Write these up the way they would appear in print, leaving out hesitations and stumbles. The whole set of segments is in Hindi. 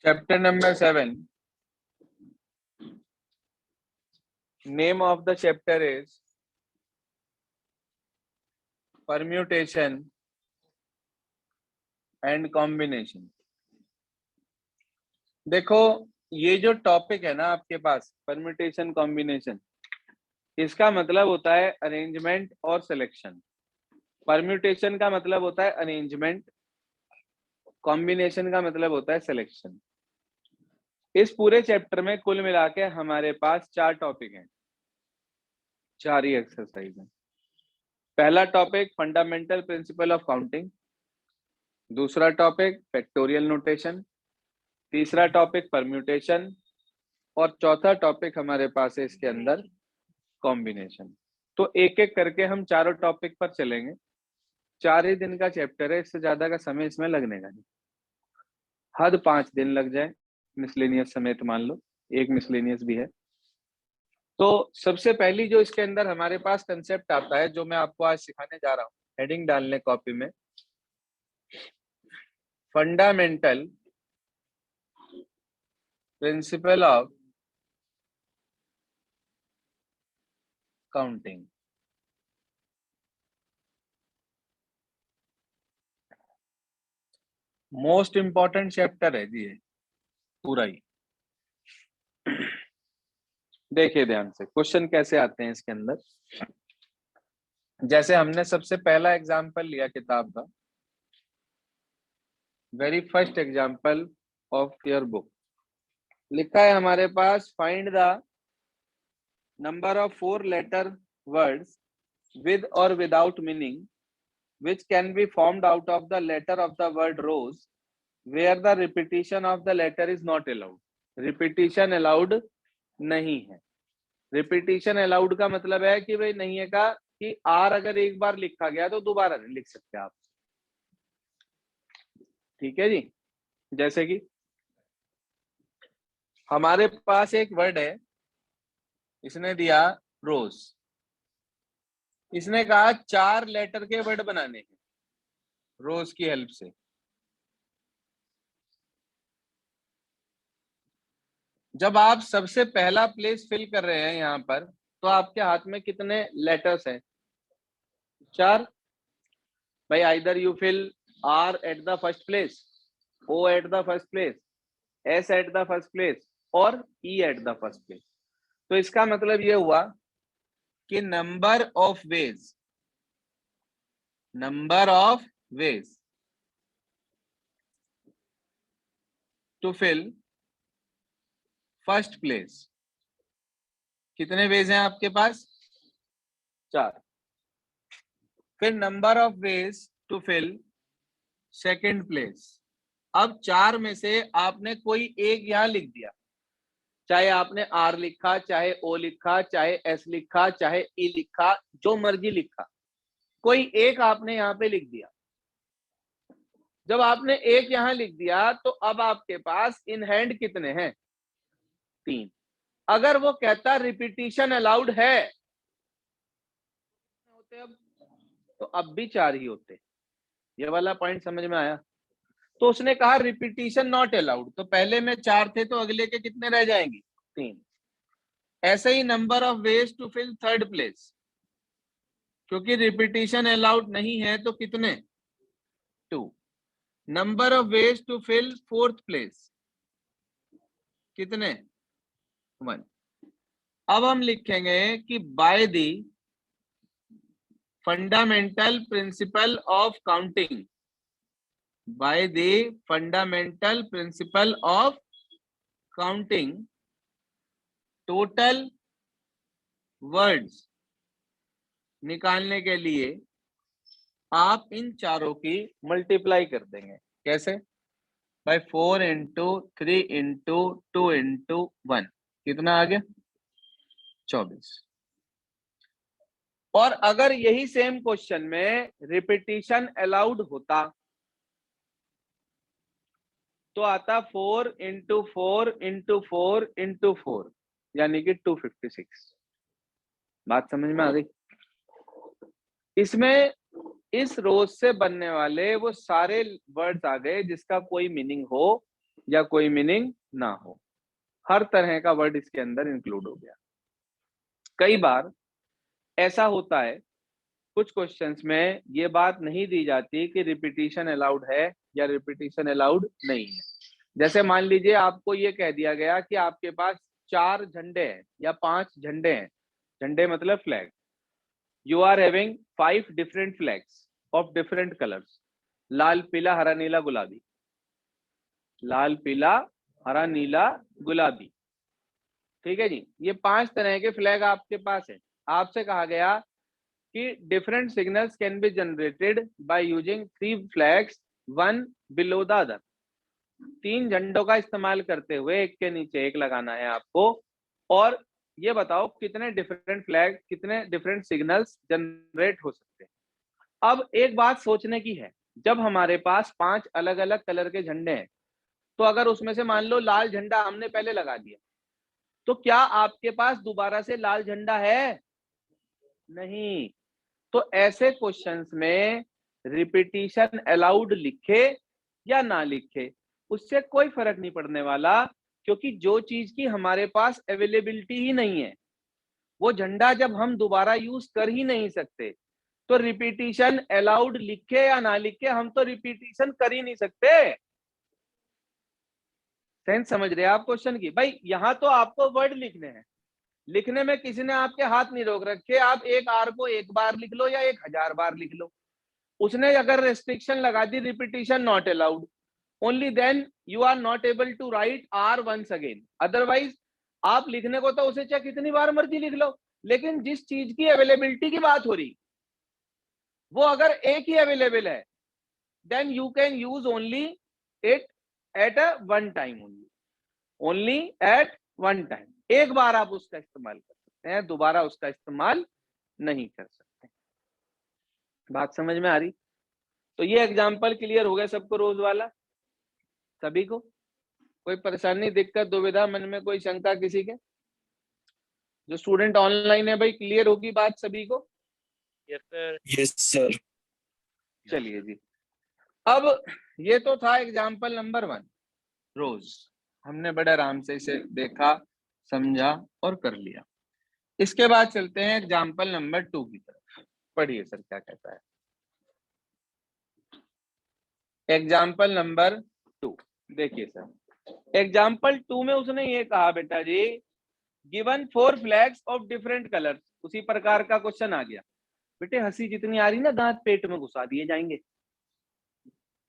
Chapter number 7. Name of the chapter is Permutation and Combination. देखो ये जो टॉपिक है ना आपके पास परम्यूटेशन कॉम्बिनेशन, इसका मतलब होता है अरेंजमेंट और सिलेक्शन। परम्यूटेशन का मतलब होता है अरेंजमेंट, कॉम्बिनेशन का मतलब होता है सिलेक्शन। इस पूरे चैप्टर में कुल मिला के हमारे पास 4 टॉपिक हैं, 4 ही एक्सरसाइज हैं। पहला topic fundamental principle of counting, दूसरा टॉपिक फैक्टोरियल नोटेशन, तीसरा टॉपिक परम्यूटेशन और चौथा टॉपिक हमारे पास है इसके अंदर कॉम्बिनेशन। तो एक एक करके हम चारों टॉपिक पर चलेंगे। 4 ही दिन का चैप्टर है, इससे ज्यादा का समय इसमें लगने का नहीं। हद 5 दिन लग जाए मिसलेनियस समेत, मान लो एक मिसलेनियस भी है। तो सबसे पहली जो इसके अंदर हमारे पास कंसेप्ट आता है, जो मैं आपको आज सिखाने जा रहा हूँ, हेडिंग डालने कॉपी में, fundamental principle of counting. Most important chapter है जी ये पूरा ही। देखिए ध्यान से क्वेश्चन कैसे आते हैं इसके अंदर। जैसे हमने सबसे पहला एग्जांपल लिया किताब का, very first example of your book, लिखा है हमारे पास find the number of 4 letter words with or without meaning which can be formed out of the letter of the word rose where the repetition of the letter is not allowed. repetition allowed नहीं है। repetition allowed का मतलब है कि भाई नहीं है का कि आर अगर एक बार लिखा गया तो दोबारा नहीं लिख सकते आप। ठीक है जी। जैसे कि हमारे पास एक वर्ड है, इसने दिया रोज, इसने कहा 4 लेटर के वर्ड बनाने हैं रोज की हेल्प से। जब आप सबसे पहला प्लेस फिल कर रहे हैं यहाँ पर, तो आपके हाथ में कितने लेटर्स हैं? 4। भाई either you fill R at the first place, O at the first place, S at the first place और E at the first place. तो इसका मतलब ये हुआ कि number of ways to fill first place, कितने वेज हैं आपके पास? 4। फिर number of ways to fill second place. अब 4 में से आपने कोई एक यहां लिख दिया, चाहे आपने आर लिखा, चाहे ओ लिखा, चाहे एस लिखा, चाहे ई लिखा, जो मर्जी लिखा, कोई एक आपने यहां पे लिख दिया। जब आपने एक यहां लिख दिया तो अब आपके पास इन हैंड कितने हैं? 3। अगर वो कहता रिपीटिशन अलाउड है होते अब, तो अब भी 4 ही होते। ये वाला पॉइंट समझ में आया? तो उसने कहा रिपीटिशन नॉट अलाउड, तो पहले में 4 थे तो अगले के कितने रह जाएंगे? 3। ऐसे ही number of ways to fill third place, क्योंकि रिपीटिशन अलाउड नहीं है तो कितने? 2। Number of ways to fill fourth place, कितने? 1। अब हम लिखेंगे कि by the fundamental principle of counting, by the fundamental principle of counting, total words निकालने के लिए आप इन चारों की मल्टीप्लाई कर देंगे। कैसे? बाय 4 इंटू 3 इंटू 2 इंटू 1, कितना आ गया? 24। और अगर यही सेम क्वेश्चन में रिपीटिशन अलाउड होता तो आता 4 इंटू 4 इंटू 4 इंटू 4, यानी कि 256। बात समझ में आ गई? इसमें इस रोज से बनने वाले वो सारे वर्ड्स आ गए जिसका कोई मीनिंग हो या कोई मीनिंग ना हो, हर तरह का वर्ड इसके अंदर इंक्लूड हो गया। कई बार ऐसा होता है कुछ क्वेश्चंस में ये बात नहीं दी जाती कि रिपीटिशन अलाउड है या रिपीटिशन अलाउड नहीं है। जैसे मान लीजिए आपको ये कह दिया गया कि आपके पास 4 झंडे हैं या 5 झंडे हैं, झंडे मतलब flag, you are having 5 different flags of different colours, लाल पीला हरा नीला गुलाबी, लाल पीला हरा नीला गुलाबी, ठीक है जी। ये 5 तरह के फ्लैग आपके पास है। आपसे कहा गया कि different signals can be generated by using 3 flags, one below the other. 3 झंडों का इस्तेमाल करते हुए एक के नीचे एक लगाना है आपको, और ये बताओ कितने डिफरेंट फ्लैग, कितने डिफरेंट सिग्नल्स जनरेट हो सकते हैं। अब एक बात सोचने की है, जब हमारे पास 5 अलग अलग कलर के झंडे हैं, तो अगर उसमें से मान लो लाल झंडा हमने पहले लगा दिया, तो क्या आपके पास दोबारा से लाल झंडा है? नहीं। तो ऐसे क्वेश्चंस में रिपीटिशन अलाउड लिखे या ना लिखे उससे कोई फर्क नहीं पड़ने वाला, क्योंकि जो चीज की हमारे पास अवेलेबिलिटी ही नहीं है, वो झंडा जब हम दोबारा यूज कर ही नहीं सकते, तो रिपीटिशन अलाउड लिखे या ना लिखे हम तो रिपीटिशन कर ही नहीं सकते। सेंस समझ रहे हैं आप क्वेश्चन की? भाई यहां तो आपको वर्ड लिखने हैं, लिखने में किसी ने आपके हाथ नहीं रोक रखे, आप एक आर को 1 बार लिख लो या 1000 बार लिख लो। उसने अगर रेस्ट्रिक्शन लगा दी repetition not allowed, only then you are not able to write R once again, otherwise आप लिखने को तो उसे चाहे कितनी बार मर्जी लिख लो, लेकिन जिस चीज की अवेलेबिलिटी की बात हो रही वो अगर एक ही अवेलेबल है, then you can use only it at a one time, only at one time. एक बार आप उसका इस्तेमाल कर सकते हैं, दोबारा उसका इस्तेमाल नहीं कर सकते। बात समझ में आ रही? तो ये एग्जाम्पल क्लियर हो गया सबको, रोज वाला सभी को? कोई परेशानी, दिक्कत, दुविधा, मन में कोई शंका किसी के? जो स्टूडेंट ऑनलाइन है भाई, क्लियर होगी बात सभी को? Yes sir. चलिए जी, अब ये तो था एग्जाम्पल नंबर 1, रोज। हमने बड़े आराम से इसे देखा, समझा और कर लिया। इसके बाद चलते हैं एग्जाम्पल नंबर 2 की तरफ। पढ़िए सर क्या कहता है। एग्जाम्पल नंबर 2 देखिए सर, एग्जाम्पल 2 में उसने ये कहा बेटा जी, given 4 flags of different colours, उसी प्रकार का क्वेश्चन आ गया। बेटे हंसी जितनी आ रही ना, दांत पेट में घुसा दिए जाएंगे,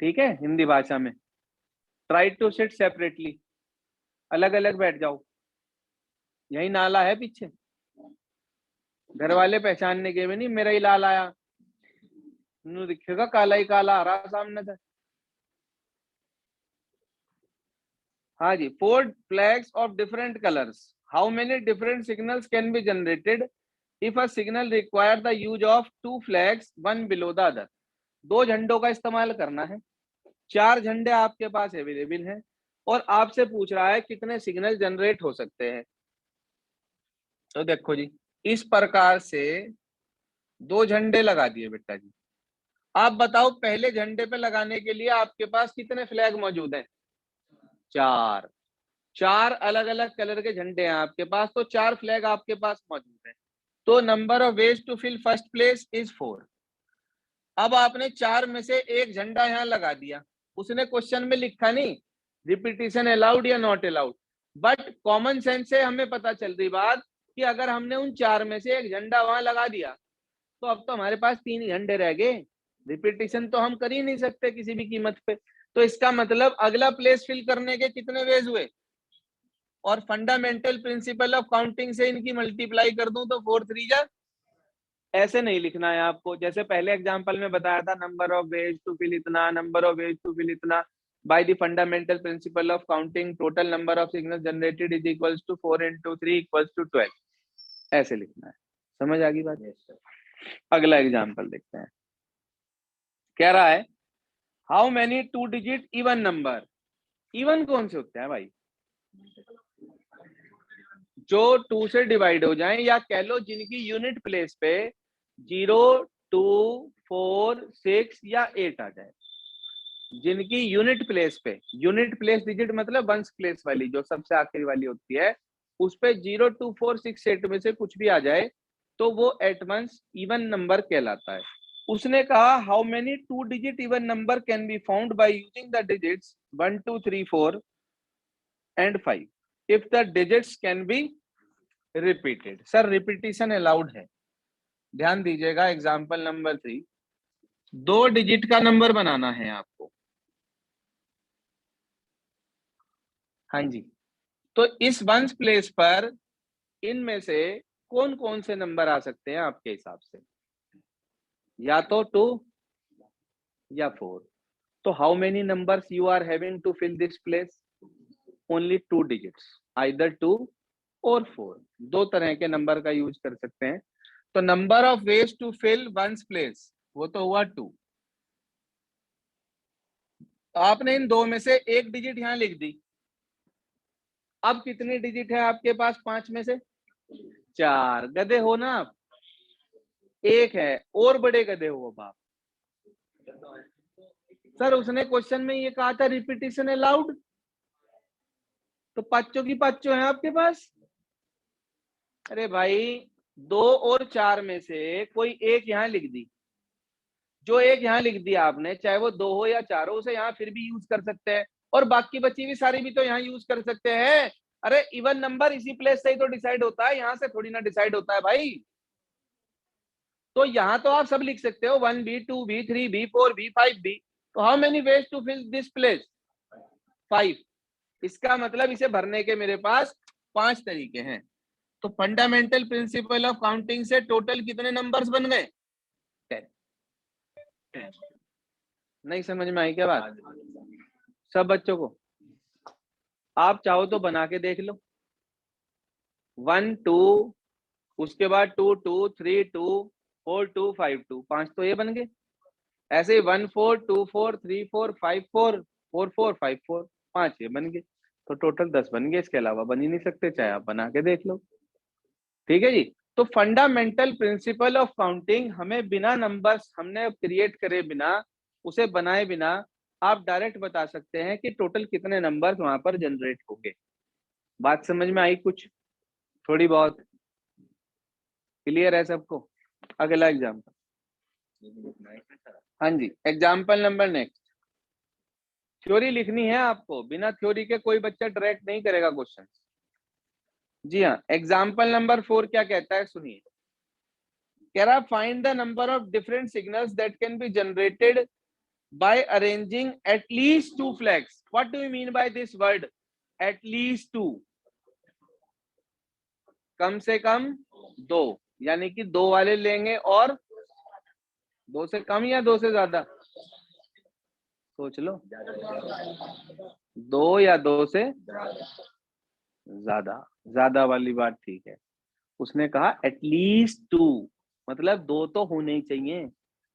ठीक है? हिंदी भाषा में ट्राई टू सिट सेपरेटली, अलग अलग बैठ जाओ। यही नाला है पीछे, घर वाले पहचानने के भी नहीं, मेरा ही लाल आया, दिखेगा काला ही काला आ रहा सामने से। हाँ जी, 4 flags of different colors. How many different signals can be generated if a signal require the use of 2 flags, one below the other? 2 झंडों का इस्तेमाल करना है, 4 झंडे आपके पास अवेलेबल हैं, और आपसे पूछ रहा है कितने सिग्नल जनरेट हो सकते हैं। तो देखो जी, इस प्रकार से 2 झंडे लगा दिए बेटा जी। आप बताओ पहले झंडे पे लगाने के लिए आपके पास कितने फ्लैग मौजूद हैं? 4। 4 अलग अलग कलर के झंडे हैं आपके पास, तो 4 फ्लैग आपके पास मौजूद है। तो number of ways to fill first place is 4। अब आपने 4 में से एक झंडा यहाँ लगा दिया, उसने क्वेश्चन में लिखा नहीं रिपीटिशन अलाउड या not allowed, but common sense से हमें पता चल रही बात कि अगर हमने उन 4 में से एक झंडा वहां लगा दिया, तो अब तो हमारे पास 3 ही झंडे रह गए, रिपीटिशन तो हम कर ही नहीं सकते किसी भी कीमत पे। तो इसका मतलब अगला प्लेस फिल करने के कितने वेज हुए, और फंडामेंटल प्रिंसिपल ऑफ काउंटिंग से इनकी मल्टीप्लाई कर दूं तो 4 3 जा। ऐसे नहीं लिखना है आपको, जैसे पहले एग्जांपल में बताया था, number of ways to fill इतना, number of ways to fill इतना, by the fundamental principle of counting total number of signals generated is equals to 4 into 3 equals to 12। ऐसे लिखना है। समझ आ गई बात? अगला एग्जांपल देखते हैं। कह रहा है how many 2 digit even number, even कौन से होते हैं भाई? जो 2 से डिवाइड हो जाएं, या कह लो जिनकी यूनिट प्लेस पे 0 2 4, 6 या 8 आ जाए, जिनकी यूनिट प्लेस पे, यूनिट प्लेस डिजिट मतलब वंस प्लेस वाली जो सबसे आखिरी वाली होती है, उस पे 0, 2, 4, 6, 8 में से कुछ भी आ जाए तो वो एट वंस इवन नंबर कहलाता है। उसने कहा how many 2 digit even number can be found by using the digits 1, 2, 3, 4 and 5 if the digits can be repeated. Sir repetition allowed है, ध्यान दीजिएगा। एग्जांपल नंबर 3, 2 डिजिट का नंबर बनाना है आपको। हाँ जी, तो इस वंस प्लेस पर इनमें से कौन कौन से नंबर आ सकते हैं आपके हिसाब से? या तो 2 या 4। तो how many numbers you are having to fill this place? Only 2 digits, either 2 और 4। दो तरह के नंबर का यूज कर सकते हैं। तो number of ways to fill ones place वो तो हुआ 2। आपने इन दो में से एक डिजिट यहां लिख दी। अब कितनी डिजिट है आपके पास 5 में से? 4। गधे हो ना आप? एक है और बड़े गधे हो बाप। सर उसने क्वेश्चन में ये कहा था रिपीटिशन अलाउड, तो पांचों की पांचों है आपके पास। अरे भाई 2 और 4 में से कोई एक यहाँ लिख दी। जो एक यहाँ लिख दिया आपने, चाहे वो 2 हो या 4 हो, उसे यहाँ फिर भी यूज कर सकते हैं, और बाकी बची हुई सारी भी तो यहाँ यूज कर सकते हैं। अरे इवन नंबर इसी प्लेस से ही तो डिसाइड होता है, यहाँ से थोड़ी ना डिसाइड होता है भाई। तो यहाँ तो आप सब लिख सकते हो 1B, 2B, 3B, 4B, 5B। तो how many ways to fill this place? 5। इसका मतलब इसे भरने के मेरे पास 5 तरीके हैं। तो फंडामेंटल प्रिंसिपल ऑफ काउंटिंग से टोटल कितने नंबर्स बन गए? 10। नहीं समझ में आई क्या बात सब बच्चों को? आप चाहो तो बना के देख लो। 1, 2, उसके बाद 2, 2, 3, 2, 4, 2, 5, 2, 5 तो ये बन गए। ऐसे ही 1, 4, 2, 4, 3, 4, 5, 4, 4, 4, 5, 4, 5 ये बन गए। तो टोटल 10 बन गए, इसके अलावा बन ही नहीं सकते, चाहे आप बना के देख लो। ठीक है जी। तो फंडामेंटल प्रिंसिपल ऑफ काउंटिंग, हमें बिना नंबर्स हमने क्रिएट करे बिना, उसे बनाए बिना, आप डायरेक्ट बता सकते हैं कि टोटल कितने नंबर्स वहां पर जनरेट होंगे। बात समझ में आई कुछ थोड़ी बहुत? क्लियर है सबको? अगला एग्जाम्पल। हाँ जी, एग्जाम्पल नंबर नेक्स्ट। थ्योरी लिखनी है आपको, बिना थ्योरी के कोई बच्चा डायरेक्ट नहीं करेगा क्वेश्चन। जी हाँ, एग्जाम्पल नंबर 4 क्या कहता है सुनिए। कह रहा find the number of different signals that can be generated by arranging at least 2 flags. What do you mean by this word at least 2? कम से कम 2, यानी कि 2 वाले लेंगे और 2 से कम या 2 से ज्यादा? सोच लो, 2 या 2 से ज्यादा। ज्यादा वाली बात ठीक है। उसने कहा एटलीस्ट 2, मतलब 2 तो होने ही चाहिए,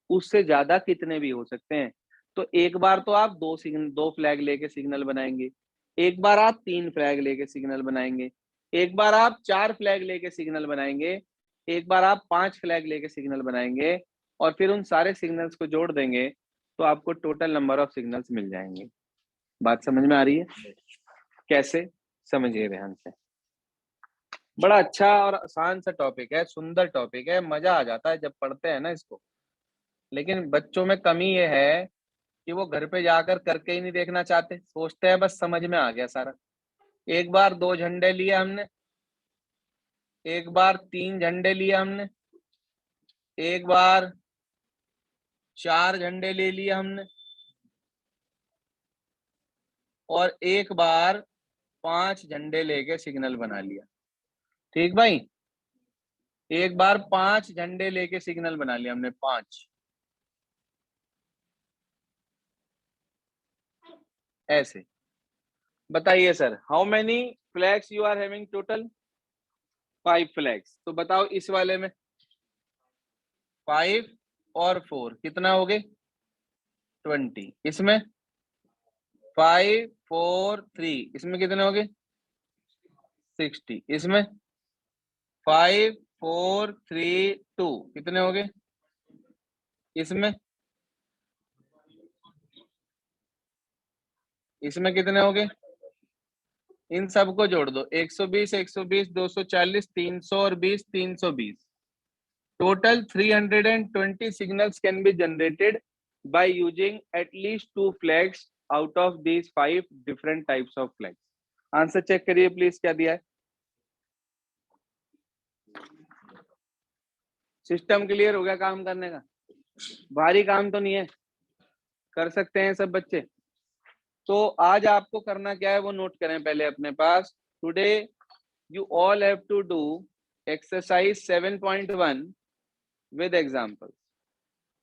उससे ज्यादा कितने भी हो सकते हैं। तो एक बार तो आप 2 फ्लैग लेके सिग्नल बनाएंगे, एक बार आप 3 फ्लैग लेके सिग्नल बनाएंगे, एक बार आप 4 फ्लैग लेके सिग्नल बनाएंगे, एक बार आप 5 फ्लैग लेके सिग्नल बनाएंगे, और फिर उन सारे सिग्नल्स को जोड़ देंगे तो आपको टोटल नंबर ऑफ सिग्नल्स मिल जाएंगे। बात समझ में आ रही है? कैसे? समझिए ध्यान से। बड़ा अच्छा और आसान सा टॉपिक है, सुंदर टॉपिक है, मजा आ जाता है जब पढ़ते हैं ना इसको। लेकिन बच्चों में कमी ये है कि वो घर पे जाकर करके ही नहीं देखना चाहते, सोचते हैं बस समझ में आ गया सारा। एक बार 2 झंडे लिए हमने, एक बार 3 झंडे लिए हमने, एक बार 4 झंडे ले लिए हमने, और एक बार 5 झंडे लेके सिग्नल बना लिया। ठीक भाई, एक बार 5 झंडे लेके सिग्नल बना लिया हमने, 5 ऐसे। बताइए sir, how many flags you are having total? 5 flags. तो बताओ इस वाले में 5 और 4 कितना हो गए? 20। इसमें 5, 4, 3, इसमें कितने हो गए? 60। इसमें 5, 4, 3, 2 कितने हो गए? इसमें कितने हो गए? इन सबको जोड़ दो, 120, 120, 240, 300 और 20, 320. Total 320 signals can be generated by using at least 2 flags out of these 5 different types of flags. Answer check करिए प्लीज, क्या दिया है? सिस्टम क्लियर हो गया काम करने का? भारी काम तो नहीं है, कर सकते हैं सब बच्चे. तो आज आपको करना क्या है वो नोट करें पहले अपने पास. Today you all have to do exercise 7.1 with examples.